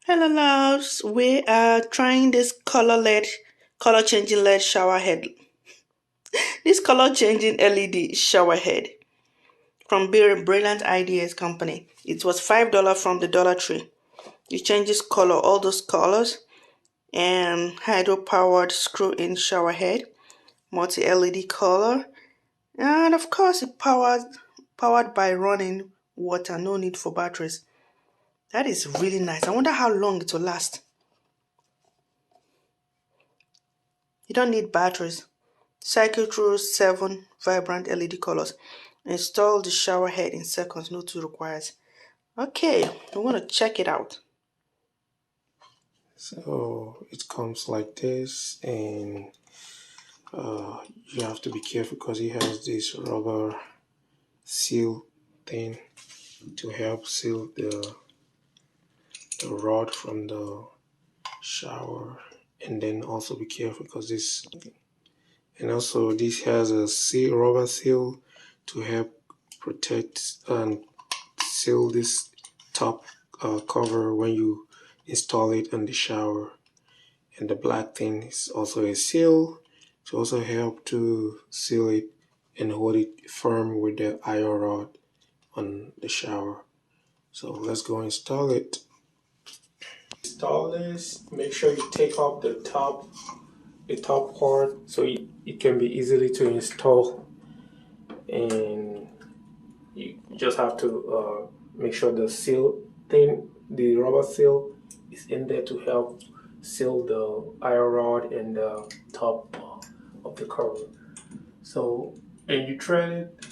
Hello loves, we are trying this color changing LED shower head. This color changing LED shower head from Brilliant Ideas Company. It was $5 from the Dollar Tree. It changes color, all those colors, and hydro powered screw-in shower head, multi LED color, and of course it powered by running water, no need for batteries. That is really nice. I wonder how long it will last. You don't need batteries. Cycle through 7 vibrant LED colors. Install the shower head in seconds, no tool required. Okay, we want to check it out. So it comes like this, and you have to be careful because it has this rubber seal thing to help seal the rod from the shower. And then also be careful because this, and also this has a rubber seal to help protect and seal this top cover when you install it in the shower. And the black thing is also a seal to also help to seal it and hold it firm with the iron rod on the shower. So let's go install it. Install this. Make sure you take off the top part so it can be easily to install, and you just have to make sure the seal thing, the rubber seal, is in there to help seal the iron rod and the top of the cover. So, and you thread it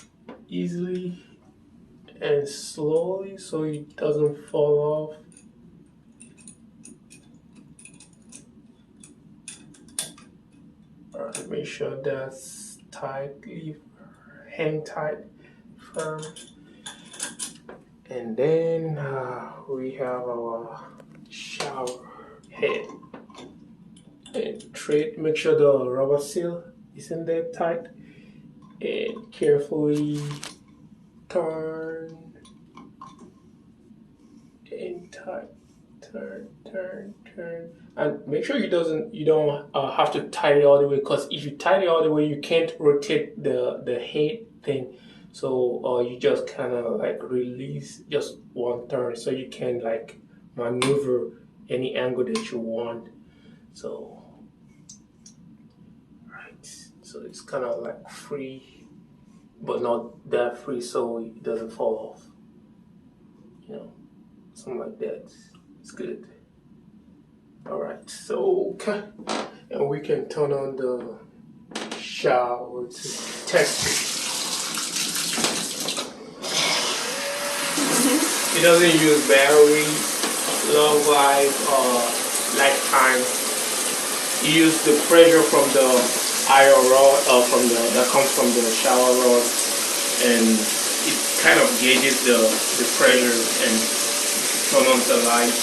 easily and slowly so it doesn't fall off. Alright, make sure that's tightly hang tight, firm. And then we have our shower head. And make sure the rubber seal is in there tight, and carefully turn and tight, turn, and make sure you don't have to tie it all the way, because if you tie it all the way you can't rotate the head thing. So you just kind of like release just one turn so you can like maneuver any angle that you want. So so it's kind of like free, but not that free, so it doesn't fall off. You know, something like that. It's good. Alright, so okay. And we can turn on the shower to test it. It doesn't use battery, long life, or lifetime. You use the pressure from the iron rod, that comes from the shower rod, and it kind of gauges the pressure and turn on the light,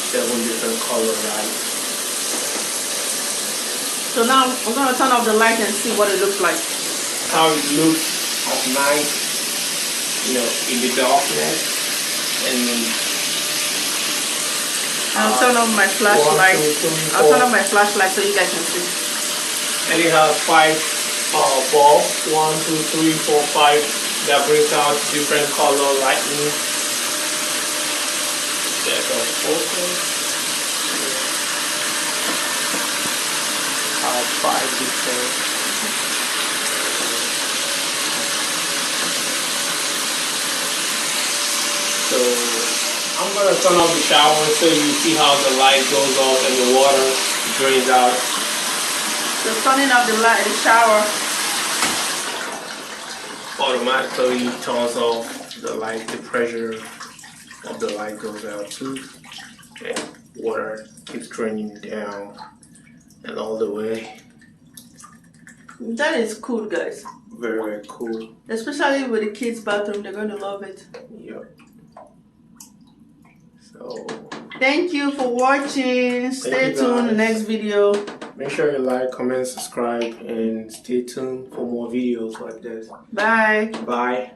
7 different color lights. So now I'm going to turn off the light and see what it looks like. How it looks at night, in the darkness. And I'll turn on my flashlight. I'll turn on my flashlight so you guys can see. And it has 5 bulbs, 1, 2, 3, 4, 5, that brings out different color lightning. There's a focus. Have 5 different. So I'm going to turn off the shower so you see how the light goes off and the water drains out. So turning off the light, the shower automatically turns off the light, the pressure of the light goes out too. And water keeps draining down and all the way. That is cool, guys. Very, very cool. Especially with the kids' bathroom, they're going to love it. Yep. So thank you for watching. Stay tuned in the next video. Make sure you like, comment, subscribe, and stay tuned for more videos like this. Bye. Bye.